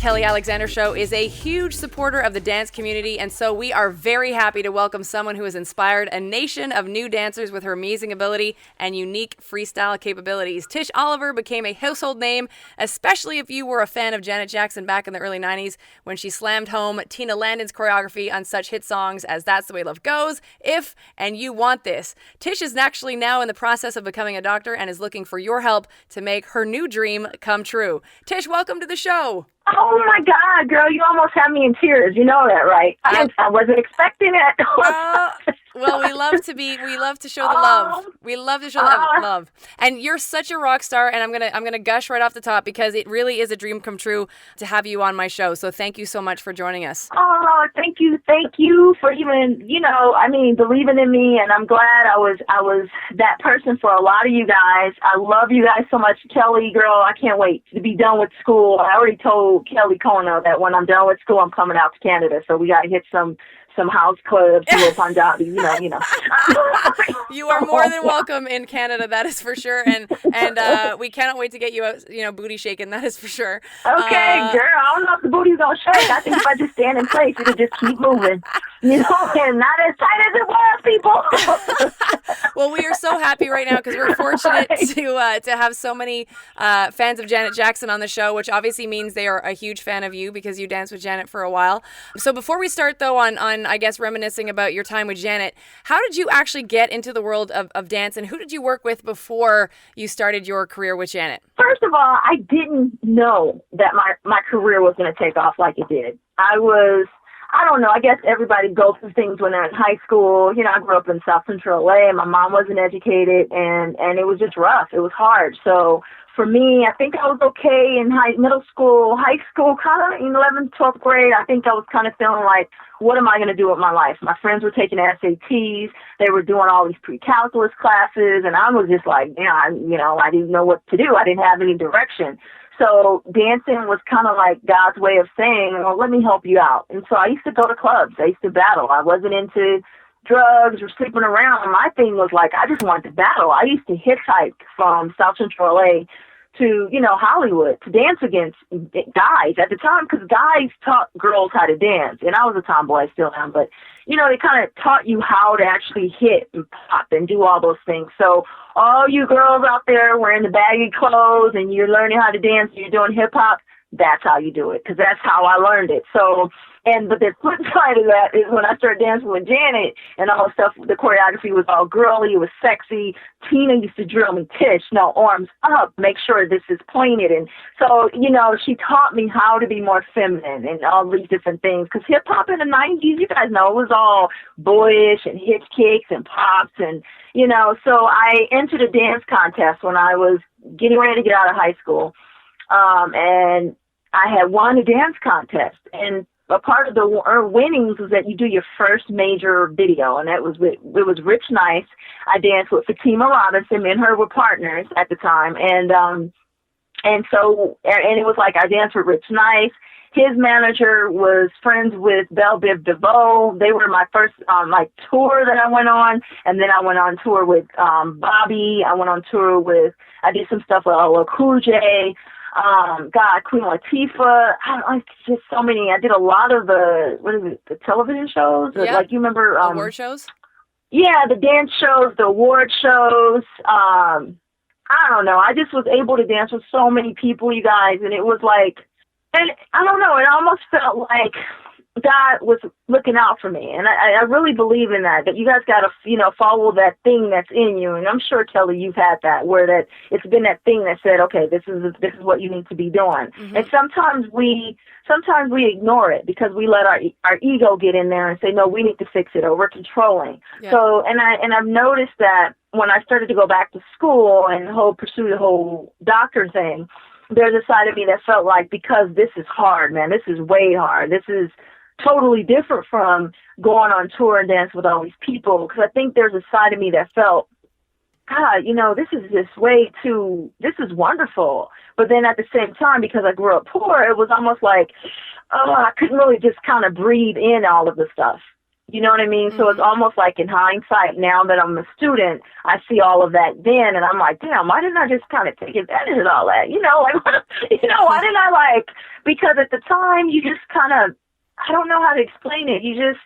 Kelly Alexander Show is a huge supporter of the dance community, and so we are very happy to welcome someone who has inspired a nation of new dancers with her amazing ability and unique freestyle capabilities. Tish Oliver became a household name, especially if you were a fan of Janet Jackson back in the early 90s when she slammed home Tina Landon's choreography on such hit songs as That's the Way Love Goes, If, and You Want This. Tish is actually now in the process of becoming a doctor and is looking for your help to make her new dream come true. Tish, welcome to the show. Oh my God, girl, you almost have me in tears. You know that, right? I wasn't expecting it. Well, we love to show the love. We love to show the love. And you're such a rock star, and I'm gonna gush right off the top because it really is a dream come true to have you on my show. So thank you so much for joining us. Oh, thank you for even, believing in me, and I'm glad I was that person for a lot of you guys. I love you guys so much. Kelly, girl, I can't wait to be done with school. I already told Kelly Kona that when I'm done with school, I'm coming out to Canada, so we got to hit some house clubs, Punjabi, you know. You are more than welcome in Canada, that is for sure, and we cannot wait to get you out, booty shaking, that is for sure. Okay, girl, I don't know if the booty's gonna shake. I think if I just stand in place, it'll just keep moving, and not as tight as it was, people. Well, we are so happy right now because we're fortunate to have so many fans of Janet Jackson on the show, which obviously means they are a huge fan of you because you danced with Janet for a while. So before we start, though, on I guess reminiscing about your time with Janet, how did you actually get into the world of dance, and who did you work with before you started your career with Janet? First of all, I didn't know that my career was going to take off like it did. I don't know, I guess everybody goes through things when they're in high school. I grew up in South Central LA, and my mom wasn't educated, and it was just rough. It was hard. So for me, I think I was okay in middle school, high school, kind of in 11th, 12th grade. I think I was kind of feeling like, what am I going to do with my life? My friends were taking SATs. They were doing all these pre-calculus classes, and I was just like, I didn't know what to do. I didn't have any direction. So dancing was kind of like God's way of saying, well, let me help you out. And so I used to go to clubs. I used to battle. I wasn't into drugs or sleeping around. My thing was like, I just wanted to battle. I used to hitchhike from South Central LA to, Hollywood to dance against guys at the time, because guys taught girls how to dance. And I was a tomboy, I still am, but, they kind of taught you how to actually hit and pop and do all those things. So all you girls out there wearing the baggy clothes and you're learning how to dance and you're doing hip hop, that's how you do it, because that's how I learned it. So, but the flip side of that is when I started dancing with Janet and all the stuff, the choreography was all girly, it was sexy. Tina used to drill me, Tish, no, arms up, make sure this is pointed. And so, she taught me how to be more feminine and all these different things, because hip hop in the 90s, you guys know, it was all boyish and hip kicks and pops and, so I entered a dance contest when I was getting ready to get out of high school. And I had won a dance contest, and a part of the winnings was that you do your first major video, and it was Rich Nice. I danced with Fatima Robinson. Me and her were partners at the time, and it was like I danced with Rich Nice. His manager was friends with Belle Biv DeVoe. They were my first tour that I went on, and then I went on tour with Bobby. I did some stuff with LL Cool J. Queen Latifah. Just so many. I did a lot of the television shows. Yeah. Like, you remember? Award shows? Yeah, the dance shows, the award shows. I don't know. I just was able to dance with so many people, you guys, and it was like, and I don't know, it almost felt like God was looking out for me. And I really believe in that you guys got to, follow that thing that's in you. And I'm sure, Kelly, you've had that, where that it's been that thing that said, okay, this is what you need to be doing. Mm-hmm. And sometimes we ignore it because we let our ego get in there and say, no, we need to fix it, or we're controlling. Yeah. So, and I've noticed that when I started to go back to school and pursue the whole doctor thing, there's a side of me that felt like, because this is hard, man, this is way hard. This is totally different from going on tour and dance with all these people. Because I think there's a side of me that felt, God, this is wonderful. But then at the same time, because I grew up poor, it was almost like, I couldn't really just kind of breathe in all of the stuff. You know what I mean? So it's almost like in hindsight, now that I'm a student, I see all of that then, and I'm like, damn, why didn't I just kind of take advantage of all that? Why didn't I because at the time you just kind of, I don't know how to explain it. You just,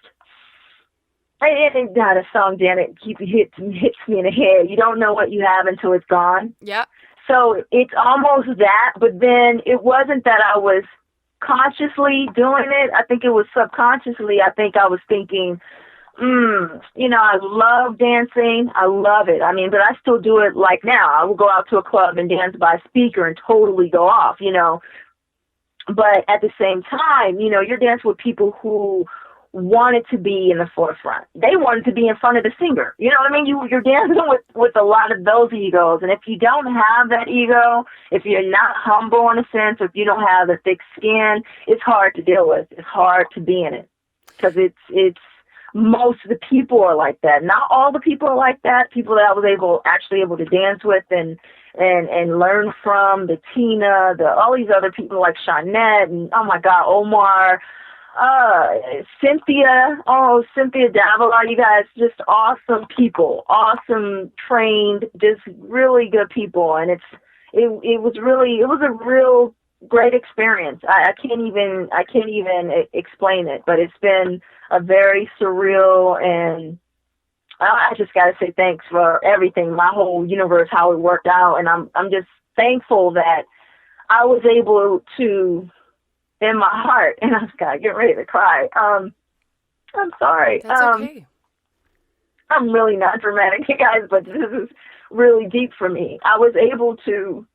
and God, a song, Janet, hits me in the head. You don't know what you have until it's gone. Yeah. So it's almost that, but then it wasn't that I was consciously doing it. I think it was subconsciously. I think I was thinking, I love dancing. I love it. I mean, but I still do it like now. I will go out to a club and dance by a speaker and totally go off, But at the same time, you're dancing with people who wanted to be in the forefront. They wanted to be in front of the singer. You know what I mean? You're dancing with a lot of those egos. And if you don't have that ego, if you're not humble in a sense, or if you don't have the thick skin, it's hard to deal with. It's hard to be in it. Because it's most of the people are like that. Not all the people are like that. People that I was actually able to dance with and learn from, the Tina, all these other people like Shawnette and, oh my God, Omar, Cynthia Davila, you guys, just awesome people, awesome, trained, just really good people. And it was a real great experience. I can't even explain it, but it's been a very surreal, and I just got to say thanks for everything, my whole universe, how it worked out. And I'm just thankful that I was able to, in my heart, and I just got to get ready to cry. I'm sorry. That's okay. I'm really not dramatic, you guys, but this is really deep for me. I was able to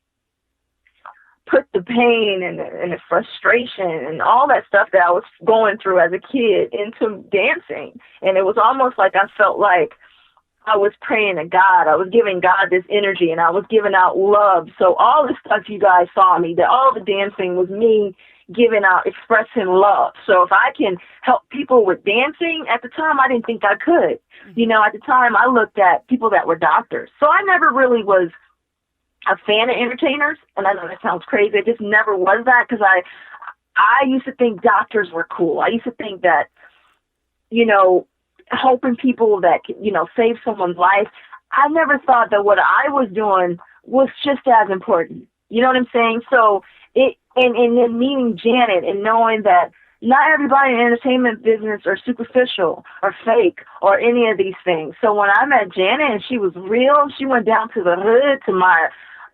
put the pain and the frustration and all that stuff that I was going through as a kid into dancing. And it was almost like I felt like I was praying to God. I was giving God this energy, and I was giving out love. So all the stuff you guys saw me, that all the dancing was me giving out, expressing love. So if I can help people with dancing, at the time I didn't think I could. At the time I looked at people that were doctors. So I never really was a fan of entertainers, and I know that sounds crazy. I just never was that, because I used to think doctors were cool. I used to think that, helping people that, save someone's life. I never thought that what I was doing was just as important. You know what I'm saying? So and then meeting Janet and knowing that not everybody in the entertainment business are superficial or fake or any of these things. So when I met Janet and she was real, she went down to the hood, to my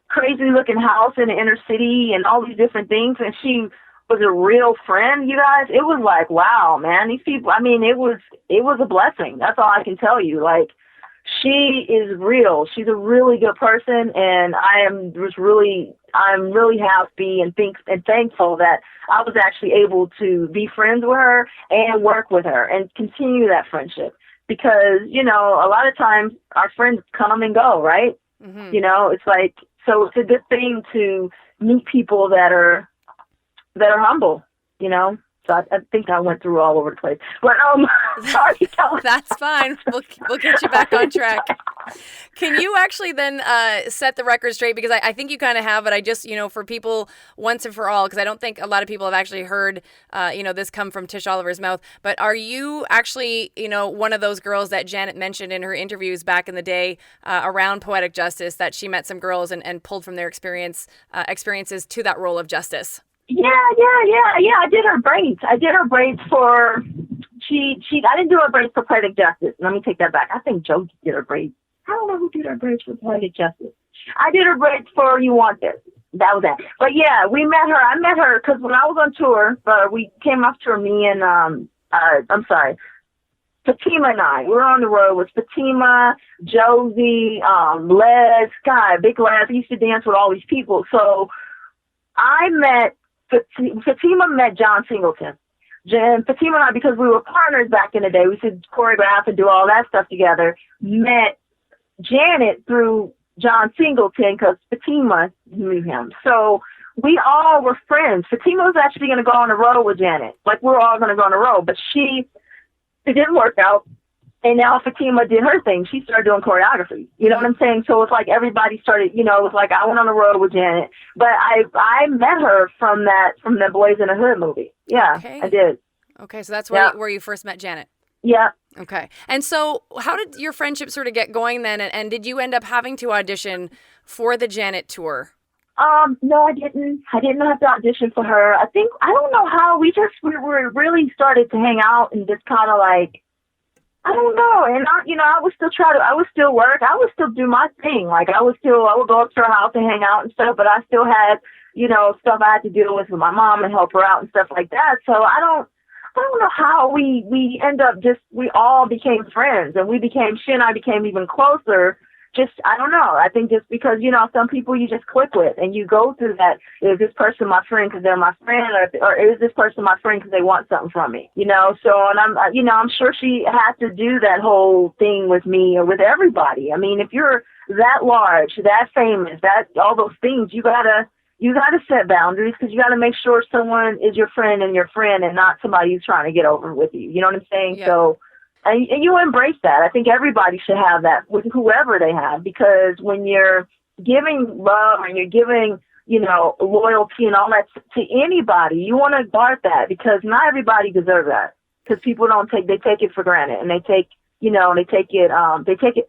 crazy looking house in the inner city and all these different things, and she was a real friend, you guys. It was like, wow, man, these people, I mean, it was a blessing. That's all I can tell you. Like, she is real. She's a really good person, and I'm really happy and thankful that I was actually able to be friends with her and work with her and continue that friendship. Because, a lot of times our friends come and go, right? Mm-hmm. It's like, so it's a good thing to meet people that are humble, So I think I went through all over the place. But sorry. That's fine. We'll get you back on track. Can you actually then set the record straight? Because I think you kind of have, but I just, for people once and for all, because I don't think a lot of people have actually heard, this come from Tish Oliver's mouth. But are you actually, one of those girls that Janet mentioned in her interviews back in the day around Poetic Justice, that she met some girls and pulled from their experiences to that role of justice? Yeah. I did her braids for, I didn't do her braids for Poetic Justice. Let me take that back. I think Joe did her braids. I don't know who did her braids for Poetic Justice. I did her braids for You Want This. That was that. But yeah, we met her. I met her because when I was on tour, we came off tour, me and, Fatima and I. We were on the road with Fatima, Josie, Les, Big Les. I used to dance with all these people. So I met, Fatima met John Singleton. Fatima and I, because we were partners back in the day, we used to choreograph and do all that stuff together, met Janet through John Singleton because Fatima knew him. So we all were friends. Fatima was actually going to go on the road with Janet. Like, we were all going to go on the road, but it didn't work out. And now Fatima did her thing. She started doing choreography. You know what I'm saying? So it's like everybody started, it was like I went on the road with Janet. But I met her from the Boys in the Hood movie. Yeah, okay. I did. Okay, so that's where you first met Janet. Yeah. Okay. And so how did your friendship sort of get going then? And did you end up having to audition for the Janet tour? No, I didn't. I didn't have to audition for her. I think, I don't know how, we were really started to hang out and just kind of like, I don't know. And I would still I would still work. I would still do my thing. Like I would go up to her house and hang out and stuff, but I still had, stuff I had to deal with my mom and help her out and stuff like that. So I don't know how we end up we all became friends, and she and I became even closer. Just, I don't know. I think just because, some people you just click with and you go through that. Is this person my friend because they're my friend, or is this person my friend because they want something from me? So, and I'm sure she had to do that whole thing with me or with everybody. I mean, if you're that large, that famous, all those things, you gotta set boundaries, because you gotta make sure someone is your friend and not somebody who's trying to get over with you. You know what I'm saying? Yeah. So, and you embrace that. I think everybody should have that with whoever they have, because when you're giving love and you're giving, loyalty and all that to anybody, you want to guard that, because not everybody deserves that. Because people they take it for granted, and they take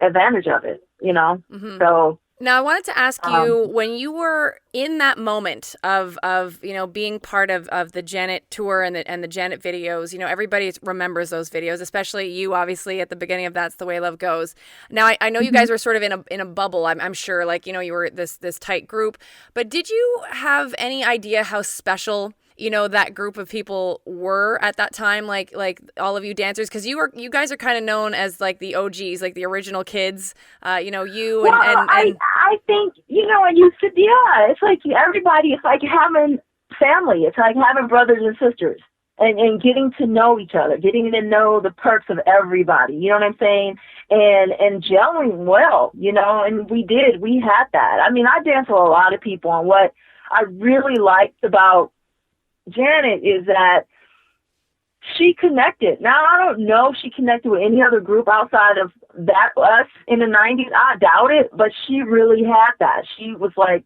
advantage of it. Mm-hmm. So. Now, I wanted to ask you, when you were in that moment of being part of the Janet tour and the Janet videos, everybody remembers those videos, especially you, obviously, at the beginning of That's the Way Love Goes. Now, I know you guys were sort of in a bubble, I'm sure, like, you were this tight group, but did you have any idea how special that group of people were at that time, like all of you dancers? Because you guys are kind of known as like the OGs, like the original kids, you well, and I think, and you said, yeah, it's like everybody, it's like having family. It's like having brothers and sisters, and getting to know each other, getting to know the perks of everybody. You know what I'm saying? And gelling well, and we had that. I mean, I danced with a lot of people, and what I really liked about Janet is that she connected. Now, I don't know if she connected with any other group outside of us in the 90s. I doubt it, but she really had that. She was like,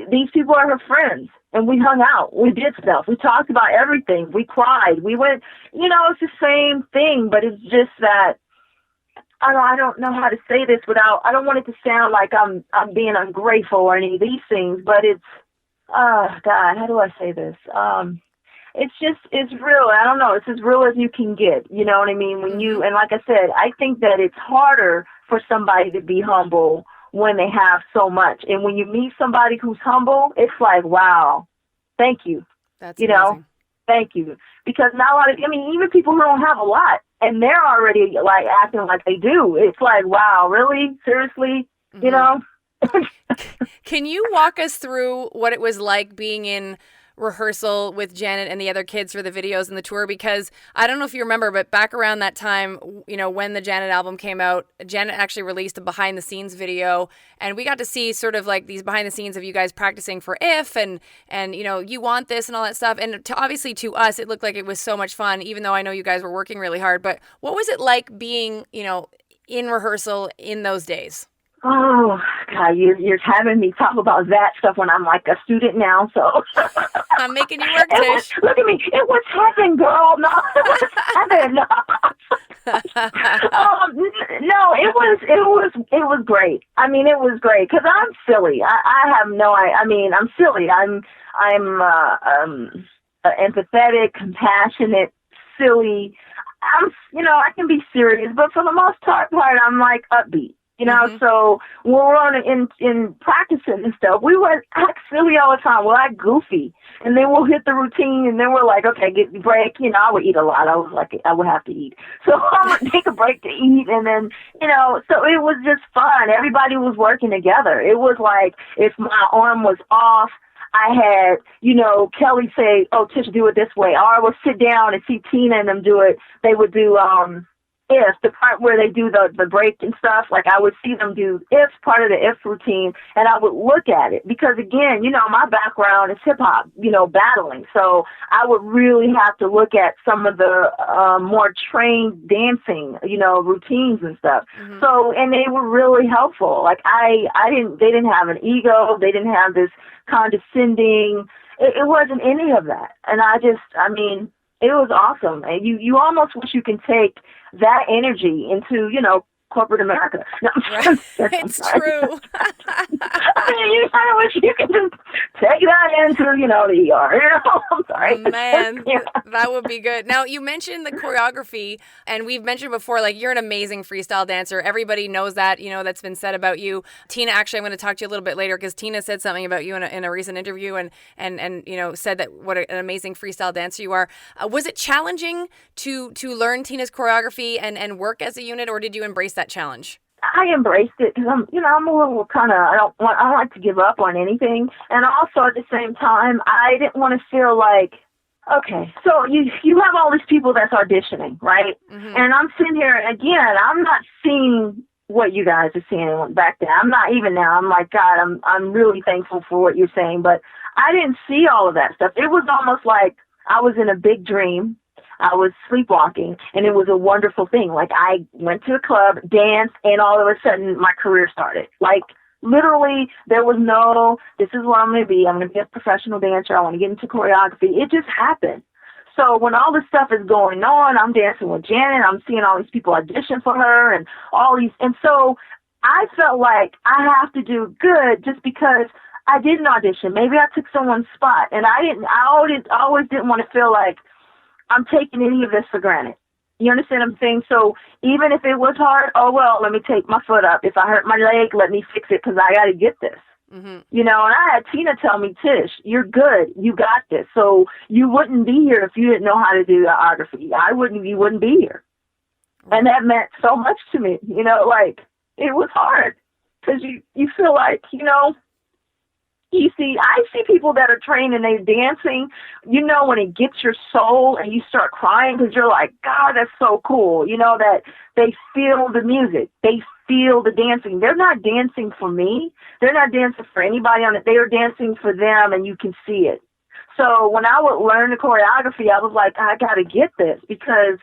these people are her friends, and we hung out. We did stuff. We talked about everything. We cried. We went, it's the same thing, but it's just that I don't know how to say this I don't want it to sound like I'm being ungrateful or any of these things, but it's, oh God, how do I say this? It's real. I don't know. It's as real as you can get. You know what I mean? And like I said, I think that it's harder for somebody to be humble when they have so much. And when you meet somebody who's humble, it's like, wow, thank you. That's amazing. Thank you. Because now even people who don't have a lot, and they're already like acting like they do. It's like, wow, really? Seriously? Can you walk us through what it was like being in rehearsal with Janet and the other kids for the videos and the tour? Because I don't know if you remember, but back around that time, when the Janet album came out, Janet actually released a behind the scenes video, and we got to see sort of like these behind the scenes of you guys practicing for If and You Want This and all that stuff. And obviously to us, it looked like it was so much fun, even though I know you guys were working really hard. But what was it like being, in rehearsal in those days? Oh, God, you're having me talk about that stuff when I'm like a student now, so. I'm making you work, Tish. Look at me. It was heaven, girl. No, it was heaven. No, it was great. I mean, it was great, because I'm silly. I'm silly. I'm empathetic, compassionate, silly. I can be serious, but for the most part, I'm like upbeat. So when we're in practicing and stuff, we would act silly all the time. We'll act goofy, and then we'll hit the routine, and then we're like, okay, get the break. I would eat a lot. I would have to eat. So I would take a break to eat, and then, so it was just fun. Everybody was working together. It was like, if my arm was off, I had, Kelly say, oh, Tish, do it this way. Or I would sit down and see Tina and them do it. They would do, If, the part where they do the break and stuff, like I would see them do If, part of the If routine, and I would look at it, because again, my background is hip hop, battling. So I would really have to look at some of the more trained dancing, routines and stuff. Mm-hmm. So, and they were really helpful. Like they didn't have an ego. They didn't have this condescending, it wasn't any of that. And It was awesome. And you almost wish you can take that energy into, corporate America. No, Right. It's true. I mean, you kind of wish you could just take that into, the ER. I'm sorry. Man, that would be good. Now, you mentioned the choreography, and we've mentioned before, like, you're an amazing freestyle dancer. Everybody knows that, that's been said about you. Tina, actually, I'm going to talk to you a little bit later because Tina said something about you in a recent interview and said that what an amazing freestyle dancer you are. Was it challenging to learn Tina's choreography and work as a unit, or did you embrace that challenge? I embraced it because I'm a little kind of, I don't like to give up on anything. And also at the same time, I didn't want to feel like, okay, so you have all these people that's auditioning, right? Mm-hmm. And I'm sitting here, and again, I'm not seeing what you guys are seeing back then. I'm not even now. I'm like, God, I'm really thankful for what you're saying. But I didn't see all of that stuff. It was almost like I was in a big dream. I was sleepwalking, and it was a wonderful thing. Like, I went to a club, danced, and all of a sudden my career started. Like, literally, there was no, this is what I'm going to be. I'm going to be a professional dancer. I want to get into choreography. It just happened. So when all this stuff is going on, I'm dancing with Janet. I'm seeing all these people audition for her and all these. And so I felt like I have to do good just because I didn't audition. Maybe I took someone's spot, and I always didn't want to feel like I'm taking any of this for granted. You understand what I'm saying? So even if it was hard, oh, well, let me take my foot up. If I hurt my leg, let me fix it because I got to get this. Mm-hmm. And I had Tina tell me, Tish, you're good. You got this. So you wouldn't be here if you didn't know how to do choreography. You wouldn't be here. Right. And that meant so much to me. Like, it was hard because you feel like, I see people that are trained and they're dancing, when it gets your soul and you start crying because you're like, God, that's so cool. That they feel the music. They feel the dancing. They're not dancing for me. They're not dancing for anybody on it. They are dancing for them, and you can see it. So when I would learn the choreography, I was like, I got to get this because,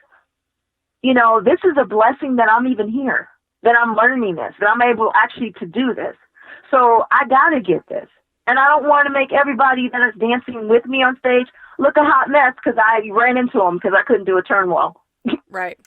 this is a blessing that I'm even here, that I'm learning this, that I'm able actually to do this. So I got to get this. And I don't want to make everybody that is dancing with me on stage look a hot mess because I ran into them because I couldn't do a turn well. Right.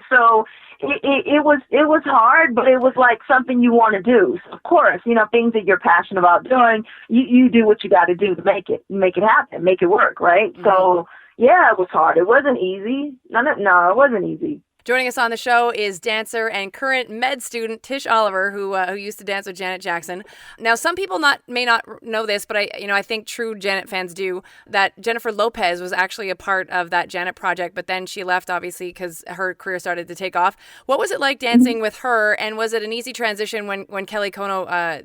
So it was hard, but it was like something you want to do. So of course, things that you're passionate about doing, you do what you got to do to make it happen, make it work, right? Mm-hmm. So yeah, it was hard. It wasn't easy. No, it wasn't easy. Joining us on the show is dancer and current med student Tish Oliver, who used to dance with Janet Jackson. Now, some people may not know this, but I think true Janet fans do, that Jennifer Lopez was actually a part of that Janet project, but then she left, obviously, because her career started to take off. What was it like dancing with her, and was it an easy transition when Kelly Kono,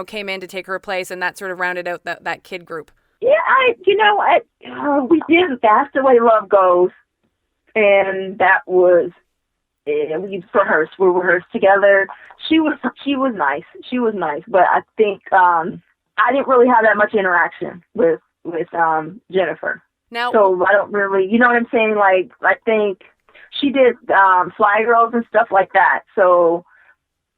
came in to take her place, and that sort of rounded out that kid group? Yeah, we did That's the Way Love Goes. And that was, we rehearsed together. She was nice. But I think I didn't really have that much interaction with Jennifer. Now, so I don't really, you know what I'm saying? Like, I think she did Fly Girls and stuff like that. So,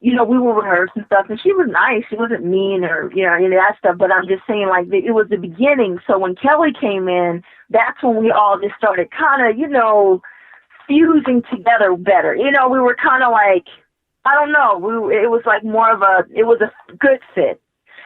we would rehearse and stuff, and she was nice. She wasn't mean or, any of that stuff, but I'm just saying, like, it was the beginning. So when Kelly came in, that's when we all just started kind of, fusing together better. We were kind of like, I don't know, it was like it was a good fit.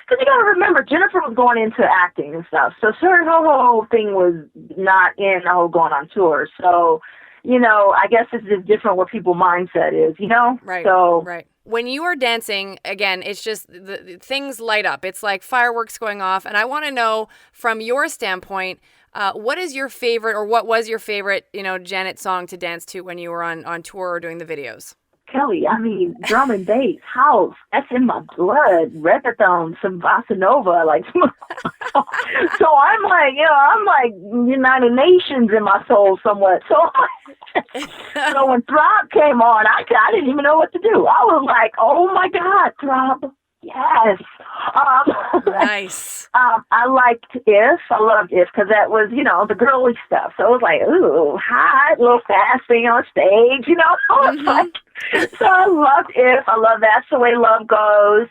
Because you got to remember, Jennifer was going into acting and stuff, so her whole thing was not in the whole going on tour. So, I guess it's just different what people's mindset is, Right. So, right. When you are dancing, again, it's just the things light up. It's like fireworks going off. And I want to know, from your standpoint, what is your favorite, or what was your favorite, Janet song to dance to when you were on tour or doing the videos? Kelly, drum and bass, house, that's in my blood, reggaeton, some bossa nova, like, so I'm like United Nations in my soul somewhat. So when Throb came on, I didn't even know what to do. I was like, oh my God, Throb. Yes. Nice. I liked If. I loved If because that was, the girly stuff. So it was like, ooh, hot, little fast thing on stage, Mm-hmm. So I loved If. I love That's the Way Love Goes.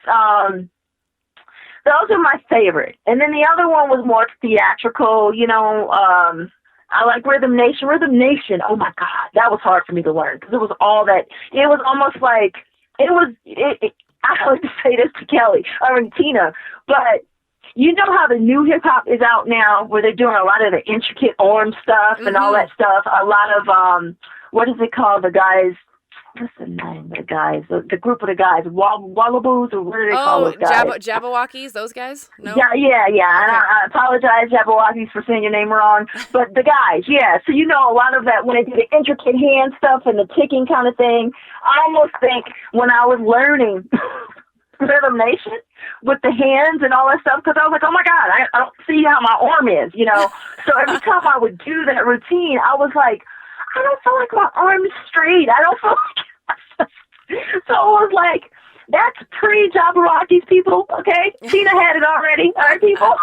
Those are my favorite. And then the other one was more theatrical, I like Rhythm Nation. Rhythm Nation, oh my God, that was hard for me to learn because it was all that, it was almost like, I like to say this to Tina, but you know how the new hip hop is out now where they're doing a lot of the intricate arm stuff and all that stuff, a lot of, what is it called, the guys, what's the name of the guys? The group of the guys, Wallaboos, or what do they call those guys? Jabberwockies, those guys? No? Yeah. Okay. And I apologize, Jabberwockies, for saying your name wrong. But the guys, yeah. So you know a lot of that when they do the intricate hand stuff and the ticking kind of thing. I almost think when I was learning Rhythm Nation with the hands and all that stuff, because I was like, oh my God, I don't see how my arm is, you know. So every time I would do that routine, I was like, I don't feel like my arm's straight. I don't feel like so it was like, that's pre-Jabberwockies, people, okay? Tina had it already, all right, people?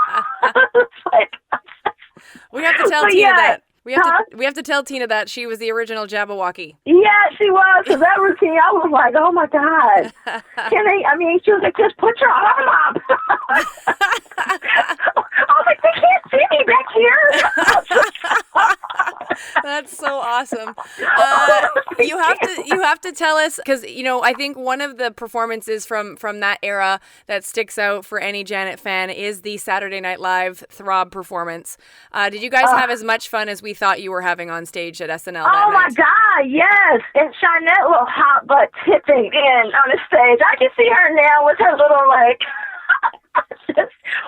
We have to tell Tina that. We have to tell Tina that she was the original Jabberwocky. Yeah, she was. Because that routine, I was like, oh my God. She was like, just put your arm up. I was like, they can't see me back here. That's so awesome. You have to tell us, because I think one of the performances from that era that sticks out for any Janet fan is the Saturday Night Live Throb performance. Did you guys have as much fun as we thought you were having on stage at SNL that night? Oh my God, yes! And Shinette little hot butt tipping in on the stage. I can see her now with her little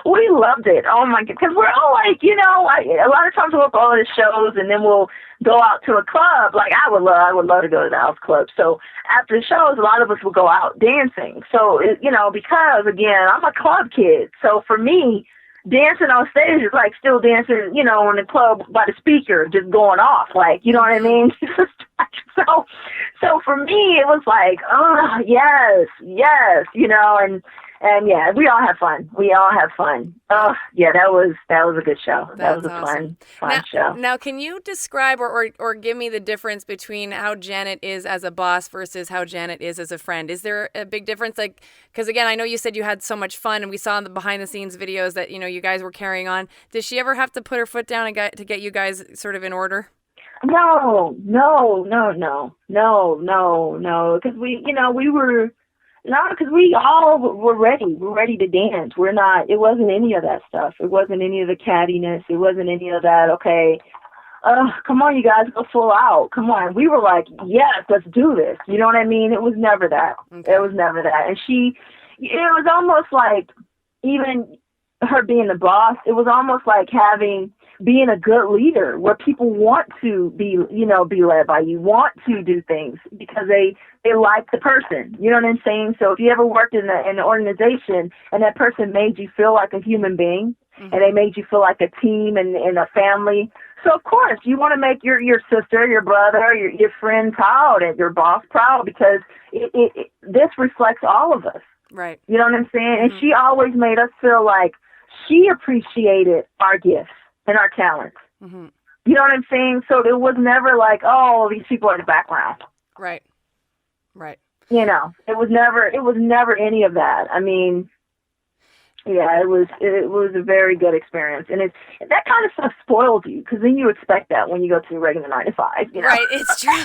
we loved it. Oh my God, because we're all like, a lot of times we'll go to the shows and then we'll go out to a club. Like I would love to go to the house club. So after the shows, a lot of us will go out dancing. So because again, I'm a club kid. So for me, dancing on stage is like still dancing, in the club by the speaker, just going off, like, you know what I mean? So for me, it was like, oh, yes, and yeah, we all have fun. Oh, yeah, that was a good show. That was a awesome. fun show. Now, can you describe or give me the difference between how Janet is as a boss versus how Janet is as a friend? Is there a big difference? Like, because again, I know you said you had so much fun, and we saw in the behind the scenes videos that you guys were carrying on. Does she ever have to put her foot down to get you guys sort of in order? No, because we all were ready. We're ready to dance. It wasn't any of that stuff. It wasn't any of the cattiness. It wasn't any of that, okay, come on, you guys, go full out. Come on. We were like, yes, let's do this. You know what I mean? It was never that. Okay. It was never that. And it was almost like, even her being the boss, it was almost like being a good leader where people want to be led by you, want to do things because they like the person. You know what I'm saying? So if you ever worked in an organization and that person made you feel like a human being, and they made you feel like a team and a family, so of course you want to make your sister, your brother, your friend proud and your boss proud, because this reflects all of us. Right. You know what I'm saying? And she always made us feel like she appreciated our gifts and our talents. Mm-hmm. You know what I'm saying? So it was never like, oh, these people are in the background. Right. It was never any of that. I mean, yeah, it was a very good experience. And that kind of stuff spoils you, because then you expect that when you go to a regular 9 to 5. Right, it's true.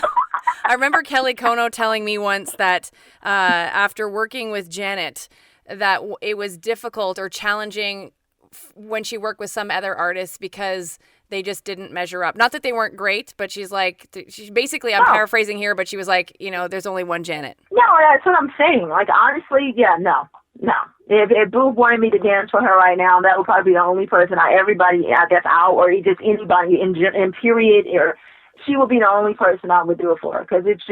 I remember Kelly Kono telling me once that after working with Janet, that it was difficult or challenging when she worked with some other artists because they just didn't measure up. Not that they weren't great, but she's basically, I'm paraphrasing here, but she was like, there's only one Janet. No, that's what I'm saying. Like, honestly, yeah, no. If Boob wanted me to dance for her right now, that would probably be the only person everybody, I guess, out, or just anybody in period, or she would be the only person I would do it for, because it's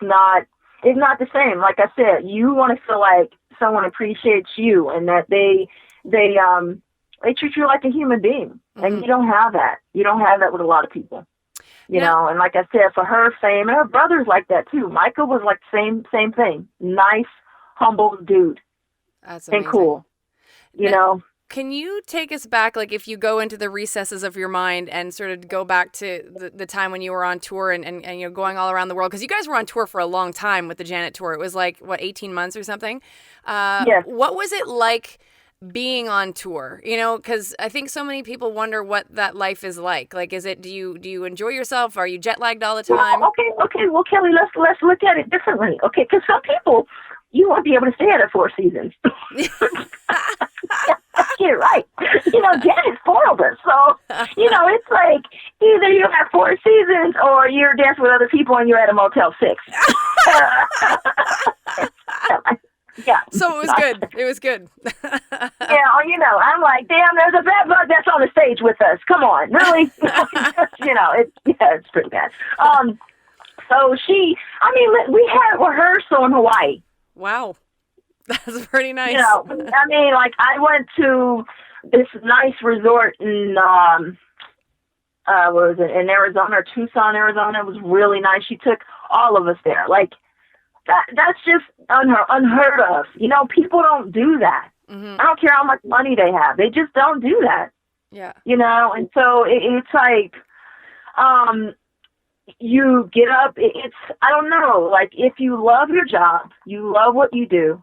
not the same. Like I said, you want to feel like someone appreciates you and that they treat you like a human being. Mm-hmm. And you don't have that. You don't have that with a lot of people. You know, and like I said, for her fame, and her brother's like that too. Michael was like same thing. Nice, humble dude. That's amazing. And cool. You know. Can you take us back, like if you go into the recesses of your mind and sort of go back to the time when you were on tour and going all around the world? Because you guys were on tour for a long time with the Janet tour. It was like, 18 months or something? Yes. What was it like being on tour, you know, because I think so many people wonder what that life is like. Like, do you enjoy yourself? Are you jet lagged all the time? Well, okay. Well, Kelly, let's look at it differently. Okay, because some people, you won't be able to stay at it 4 seasons. Get it right. You know, Janet's 4 of us. So, you know, it's like either you have 4 seasons or you're dancing with other people and you're at a Motel 6. Yeah. So it was good. It was good. Yeah, you know, I'm like, damn, there's a bad bug that's on the stage with us. Come on, really? You know, it's pretty bad. So we had rehearsal in Hawaii. Wow. That's pretty nice. You know, I mean, like, I went to this nice resort in, was it in Arizona or Tucson, Arizona? It was really nice. She took all of us there. Like, that's just unheard of. You know, people don't do that. Mm-hmm. I don't care how much money they have. They just don't do that. Yeah. You know, and so it's like, you get up, I don't know, like, if you love your job, you love what you do,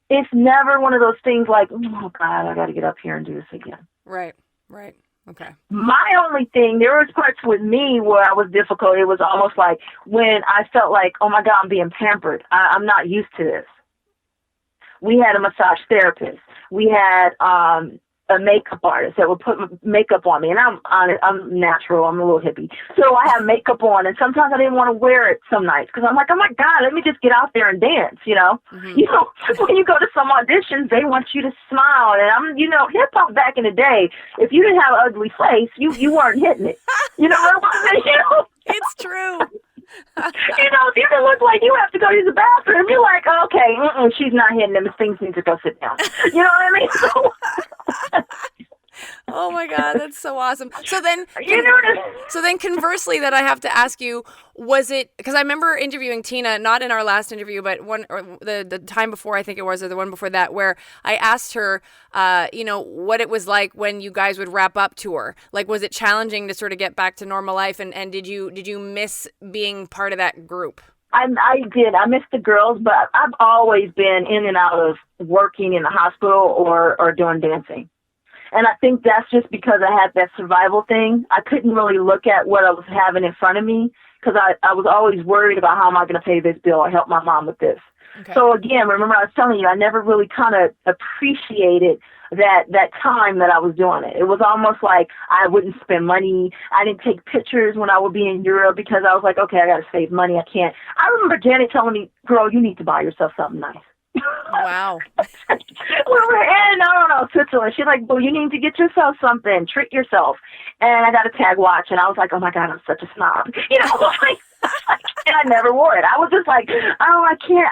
it's never one of those things like, oh, God, I got to get up here and do this again. Right. Okay. My only thing, there was parts with me where I was difficult. It was almost like when I felt like, oh, my God, I'm being pampered. I'm not used to this. We had a massage therapist. We had a makeup artist that would put makeup on me, and I'm natural. I'm a little hippie, so I have makeup on, and sometimes I didn't want to wear it some nights because I'm like, oh my God, let me just get out there and dance. You know, Mm-hmm. You know, when you go to some auditions, they want you to smile, and I'm, you know, hip hop back in the day. If you didn't have an ugly face, you weren't hitting it. You know what I'm saying? You know? It's true. You know, if you can look like you have to go use the bathroom, you're like, okay, she's not hitting them. Things need to go sit down. You know what I mean? So, oh my God, that's so awesome. So then, you know, conversely, that I have to ask you, was it, because I remember interviewing Tina, not in our last interview, but the time before, I think it was, or the one before that, where I asked her, you know, what it was like when you guys would wrap up tour. Like, was it challenging to sort of get back to normal life, and did you miss being part of that group? I did. I missed the girls, but I've always been in and out of working in the hospital or doing dancing. And I think that's just because I had that survival thing. I couldn't really look at what I was having in front of me because I was always worried about how am I going to pay this bill or help my mom with this. Okay. So again, remember I was telling you, I never really kind of appreciated that time that I was doing it. It was almost like I wouldn't spend money. I didn't take pictures when I would be in Europe because I was like, okay, I got to save money. I can't. I remember Janet telling me, girl, you need to buy yourself something nice. Wow. We were in, I don't know, Switzerland. She's like, well, you need to get yourself something, treat yourself. And I got a tag watch, and I was like, oh my God, I'm such a snob. You know, like, and I never wore it. I was just like, oh, I can't.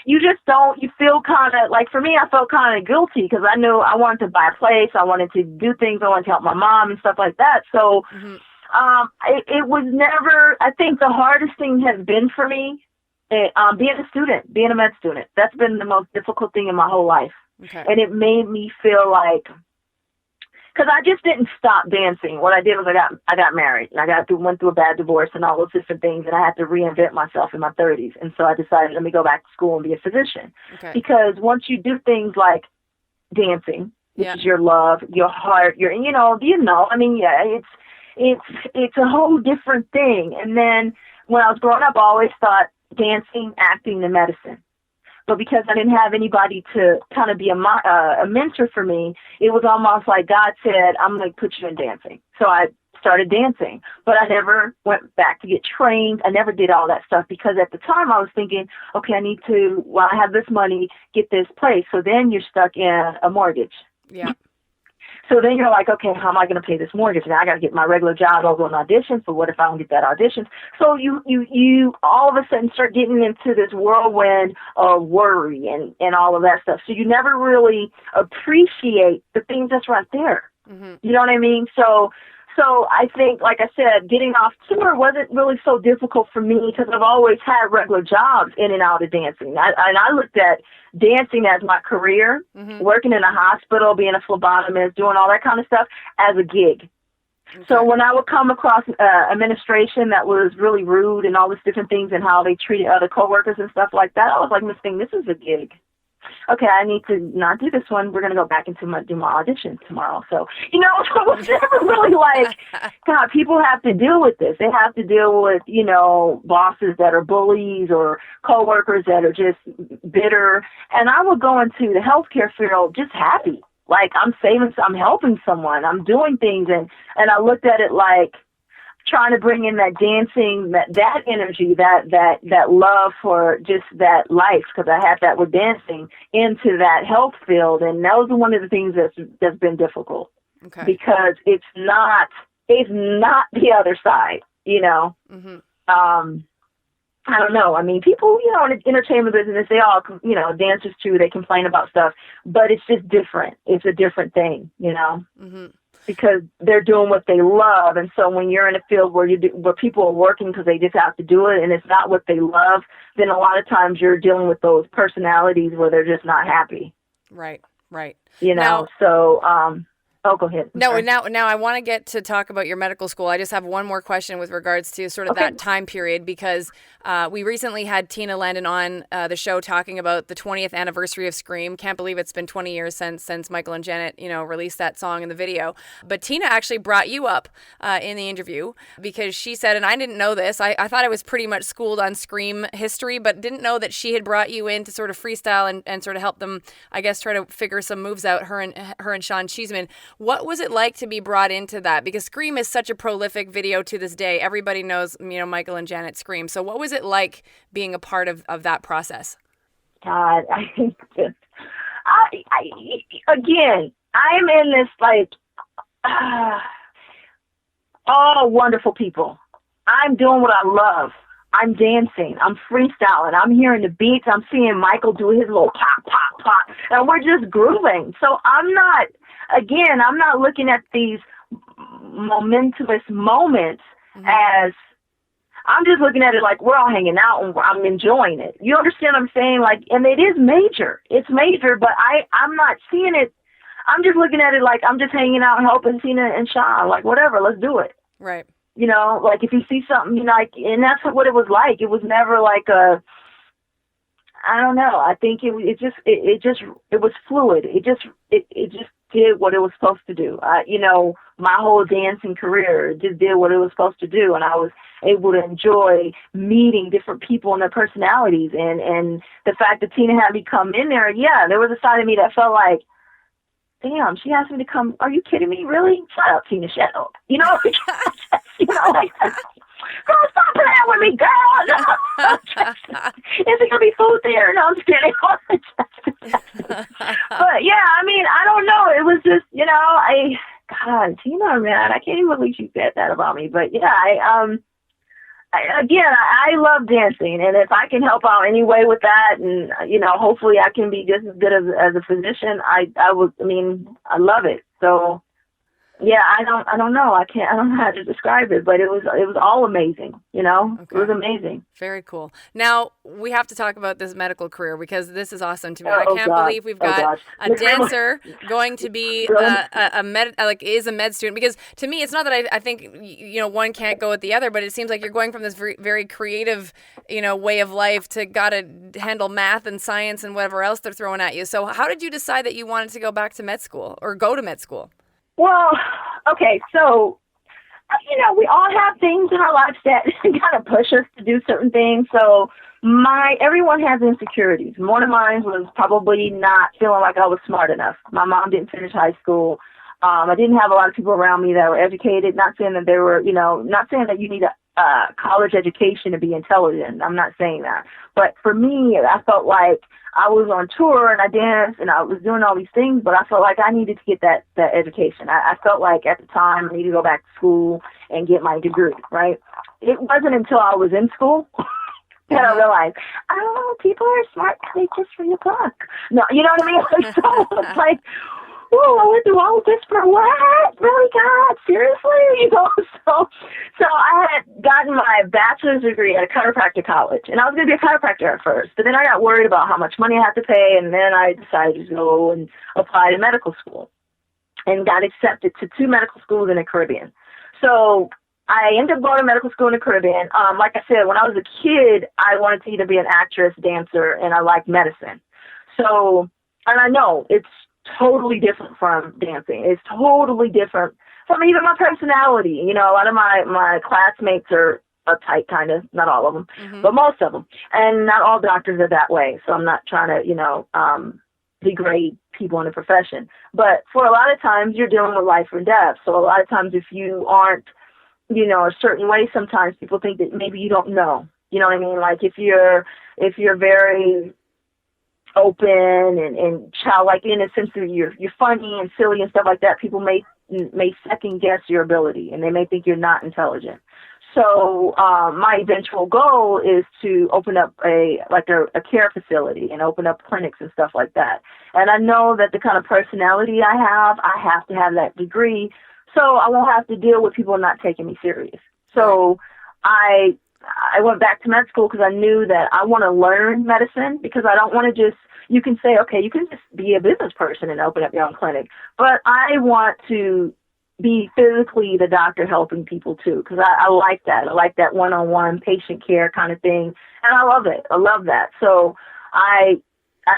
You feel kind of, like, for me, I felt kind of guilty because I knew I wanted to buy a place. I wanted to do things. I wanted to help my mom and stuff like that. So it was never, I think the hardest thing has been for me, being a student, being a med student. That's been the most difficult thing in my whole life. Okay. And it made me feel like, because I just didn't stop dancing. What I did was I got married, and went through a bad divorce and all those different things, and I had to reinvent myself in my 30s. And so I decided, let me go back to school and be a physician. Okay. Because once you do things like dancing, which is your love, your heart, I mean, yeah, it's a whole different thing. And then when I was growing up, I always thought dancing, acting, and medicine. But because I didn't have anybody to kind of be a mentor for me, it was almost like God said, I'm going to put you in dancing. So I started dancing, but I never went back to get trained. I never did all that stuff because at the time I was thinking, okay, I need to, while I have this money, get this place. So then you're stuck in a mortgage. Yeah. So then you're like, okay, how am I going to pay this mortgage? Now I got to get my regular job. I'll go on auditions. But what if I don't get that audition? So you all of a sudden start getting into this whirlwind of worry and all of that stuff. So you never really appreciate the things that's right there. Mm-hmm. You know what I mean? So I think, like I said, getting off tour wasn't really so difficult for me because I've always had regular jobs in and out of dancing. I looked at dancing as my career, working in a hospital, being a phlebotomist, doing all that kind of stuff as a gig. Okay. So when I would come across administration that was really rude and all these different things and how they treated other coworkers and stuff like that, I was like, Miss Thing, this is a gig. okay, I need to not do this one. We're going to go back and do my audition tomorrow. So, so it was never really like, God, people have to deal with this. They have to deal with, bosses that are bullies or coworkers that are just bitter. And I would go into the healthcare field just happy. Like, I'm helping someone. I'm doing things. And I looked at it like, trying to bring in that dancing, that energy, that love for just that life, because I had that with dancing, into that health field, and that was one of the things that's been difficult, because it's not the other side, Mm-hmm. I don't know. I mean, people, in the entertainment business, they all, dancers too, they complain about stuff, but it's just different. It's a different thing, Mm-hmm. because they're doing what they love. And so when you're in a field where people are working because they just have to do it and it's not what they love, then a lot of times you're dealing with those personalities where they're just not happy. Right. Now, go ahead. Now I want to get to talk about your medical school. I just have one more question with regards to sort of that time period, because we recently had Tina Landon on the show talking about the 20th anniversary of Scream. Can't believe it's been 20 years since Michael and Janet, released that song in the video. But Tina actually brought you up in the interview, because she said, and I didn't know this, I thought I was pretty much schooled on Scream history, but didn't know that she had brought you in to sort of freestyle and sort of help them, I guess, try to figure some moves out, her and Sean Cheeseman. What was it like to be brought into that? Because Scream is such a prolific video to this day. Everybody knows, Michael and Janet Scream. So what was it like being a part of that process? God, I think again, I'm in this all wonderful people. I'm doing what I love. I'm dancing. I'm freestyling. I'm hearing the beats. I'm seeing Michael do his little pop, pop, pop, and we're just grooving. So I'm not looking at these momentous moments as, I'm just looking at it like we're all hanging out and I'm enjoying it. You understand what I'm saying? Like, and it is major. It's major, but I'm not seeing it. I'm just looking at it like I'm just hanging out and helping Tina and Sean. Like, whatever, let's do it. Right. Like if you see something, and that's what it was like. It was never like I don't know. I think it was fluid. It just did what it was supposed to do. My whole dancing career just did what it was supposed to do, and I was able to enjoy meeting different people and their personalities, and the fact that Tina had me come in there. Yeah, there was a side of me that felt like, damn, she asked me to come. Are you kidding me? Really? Shut up, Tina. Shut up. Like, girl, stop playing with me, girl. No. Is there gonna be food there? No, I'm just kidding. But yeah, I mean, I don't know. It was just, God, Tina, man, I can't even believe she said that about me. But yeah, I love dancing, and if I can help out any way with that, and hopefully I can be just as good as a physician, I would. I mean, I love it. So yeah, I don't know. I don't know how to describe it, but it was all amazing. Okay. It was amazing. Very cool. Now we have to talk about this medical career, because this is awesome to me. I can't believe we've got a dancer going to be a med student, because to me, it's not that I think, one can't go with the other, but it seems like you're going from this very, very creative, way of life to gotta handle math and science and whatever else they're throwing at you. So how did you decide that you wanted to go back to med school or go to med school? Well, okay, so, we all have things in our lives that kind of push us to do certain things. So everyone has insecurities. One of mine was probably not feeling like I was smart enough. My mom didn't finish high school. I didn't have a lot of people around me that were educated, not saying that they were, not saying that you need a college education to be intelligent. I'm not saying that. But for me, I felt like I was on tour and I danced and I was doing all these things, but I felt like I needed to get that education. I felt like at the time I needed to go back to school and get my degree, right? It wasn't until I was in school that I realized, people are smart. They just read a book. No, you know what I mean? So it's like, oh, I went through all this for what? Really, God? Seriously? So I had gotten my bachelor's degree at a chiropractic college, and I was going to be a chiropractor at first, but then I got worried about how much money I had to pay, and then I decided to go and apply to medical school and got accepted to 2 medical schools in the Caribbean. So I ended up going to medical school in the Caribbean. Like I said, when I was a kid, I wanted to either be an actress, dancer, and I liked medicine. So And I know it's totally different from dancing. It's totally different from even my personality. You know, a lot of my classmates are uptight, kind of, not all of them, but most of them. And not all doctors are that way. So I'm not trying to, degrade people in the profession. But for a lot of times, you're dealing with life or death. So a lot of times, if you aren't, a certain way, sometimes people think that maybe you don't know. You know what I mean? Like if you're very open and childlike in a sense that you're funny and silly and stuff like that, people may second guess your ability and they may think you're not intelligent. So my eventual goal is to open up a care facility and open up clinics and stuff like that. And I know that the kind of personality I have to have that degree, so I won't have to deal with people not taking me serious. So I went back to med school because I knew that I want to learn medicine, because I don't want to just, you can say, okay, you can just be a business person and open up your own clinic. But I want to be physically the doctor helping people too, because I like that. I like that one-on-one patient care kind of thing, and I love it. I love that. So I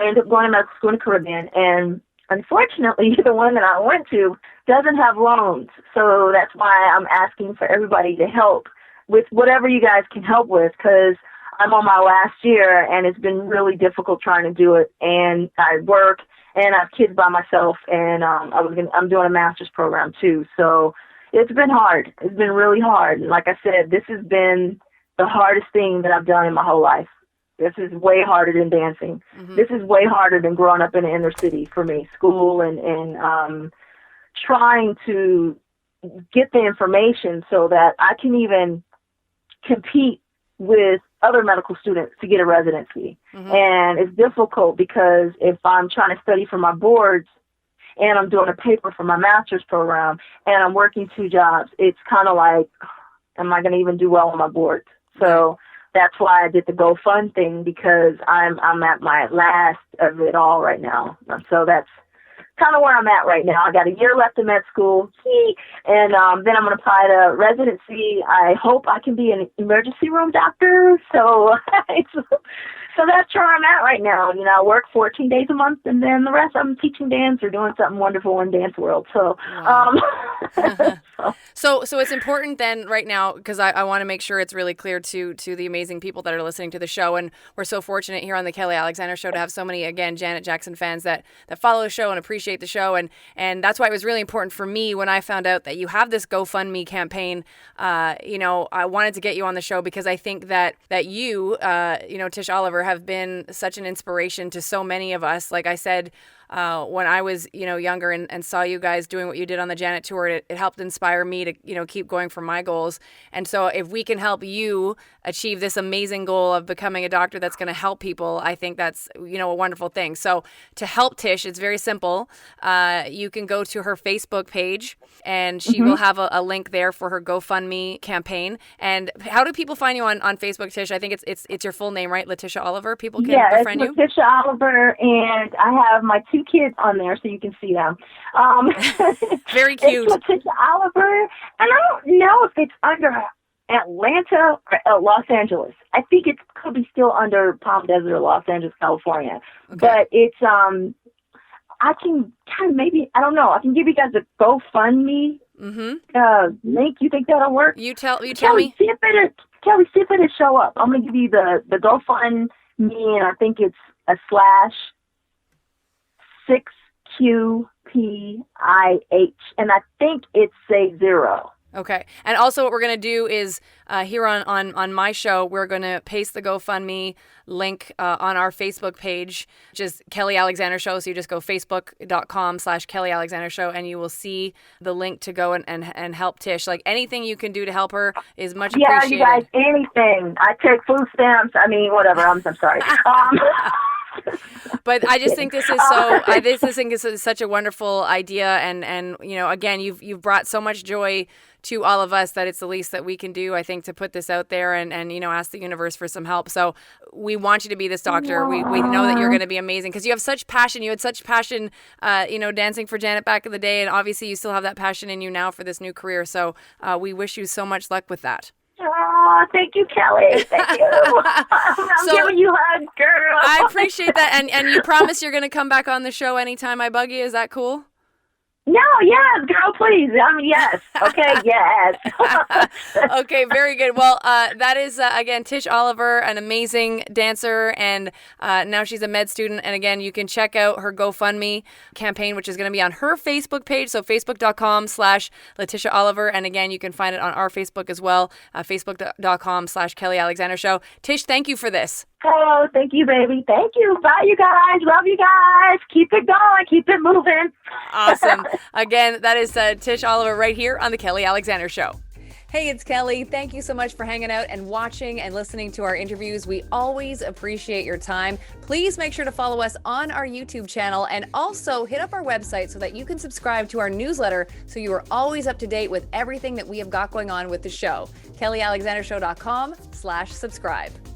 ended up going to med school in the Caribbean, and unfortunately, the one that I went to doesn't have loans. So that's why I'm asking for everybody to help with whatever you guys can help with, because I'm on my last year, and it's been really difficult trying to do it. And I work, and I have kids by myself, and I'm doing a master's program too. So it's been hard. It's been really hard. And like I said, this has been the hardest thing that I've done in my whole life. This is way harder than dancing. This is way harder than growing up in the inner city for me, school and trying to get the information so that I can even compete with other medical students to get a residency. And it's difficult because if I'm trying to study for my boards and I'm doing a paper for my master's program and I'm working 2 jobs, it's kind of like, am I going to even do well on my boards? So that's why I did the GoFund thing, because I'm at my last of it all right now. So that's kind of where I'm at right now. I got a year left in med school, and then I'm going to apply to residency. I hope I can be an emergency room doctor. So, so that's where I'm at right now. I work 14 days a month, and then the rest I'm teaching dance or doing something wonderful in dance world. So, So it's important then right now, because I want to make sure it's really clear to the amazing people that are listening to the show. And we're so fortunate here on the Kelly Alexander Show to have so many, again, Janet Jackson fans that follow the show and appreciate the show. And that's why it was really important for me when I found out that you have this GoFundMe campaign. I wanted to get you on the show because I think that you, Tish Oliver, have been such an inspiration to so many of us. Like I said, when I was, younger and saw you guys doing what you did on the Janet tour, it helped inspire me to, keep going for my goals. And so if we can help you achieve this amazing goal of becoming a doctor that's going to help people, I think that's, a wonderful thing. So to help Tish, it's very simple. You can go to her Facebook page and she will have a link there for her GoFundMe campaign. And how do people find you on Facebook, Tish? I think it's your full name, right? Letitia Oliver. People can befriend you. Yeah, it's Letitia Oliver, and I have my 2 kids on there so you can see them. Very cute. It's Letitia Oliver, and I don't know if it's under Atlanta or Los Angeles. I think it could be still under Palm Desert or Los Angeles, California. Okay. But it's I can kind of maybe, I don't know, I can give you guys a GoFundMe link. You think that'll work? You tell me. Kelly, see if it'll show up. I'm gonna give you the GoFundMe, and I think it's a /6QPIH, and I think it's a 0. Okay. And also what we're going to do is here on my show, we're going to paste the GoFundMe link on our Facebook page, just Kelly Alexander Show. So you just go facebook.com/Kelly Alexander Show, and you will see the link to go and help Tish. Like anything you can do to help her is much appreciated. Yeah, you guys, anything. I take food stamps. I mean, whatever. I'm sorry. But I just think this is such a wonderful idea, and again, you've brought so much joy to all of us that it's the least that we can do, I think, to put this out there and ask the universe for some help. So we want you to be this doctor. We know that you're going to be amazing because you have such passion. You had such passion, dancing for Janet back in the day, and obviously you still have that passion in you now for this new career. So we wish you so much luck with that. Oh, thank you, Kelly. Thank you. I'm giving you hugs, girl. I appreciate that. And you promise you're going to come back on the show anytime I bug you. Is that cool? No, yes, girl, please. Yes. Okay, yes. Okay, very good. Well, that is, again, Tish Oliver, an amazing dancer, and now she's a med student. And again, you can check out her GoFundMe campaign, which is going to be on her Facebook page, so facebook.com/Letitia Oliver. And again, you can find it on our Facebook as well, facebook.com/Kelly Alexander Show. Tish, thank you for this. Oh, thank you, baby. Thank you. Bye, you guys. Love you guys. Keep it going. Keep it moving. Awesome. Again, that is Tish Oliver right here on The Kelly Alexander Show. Hey, it's Kelly. Thank you so much for hanging out and watching and listening to our interviews. We always appreciate your time. Please make sure to follow us on our YouTube channel and also hit up our website so that you can subscribe to our newsletter so you are always up to date with everything that we have got going on with the show. KellyAlexanderShow.com/subscribe.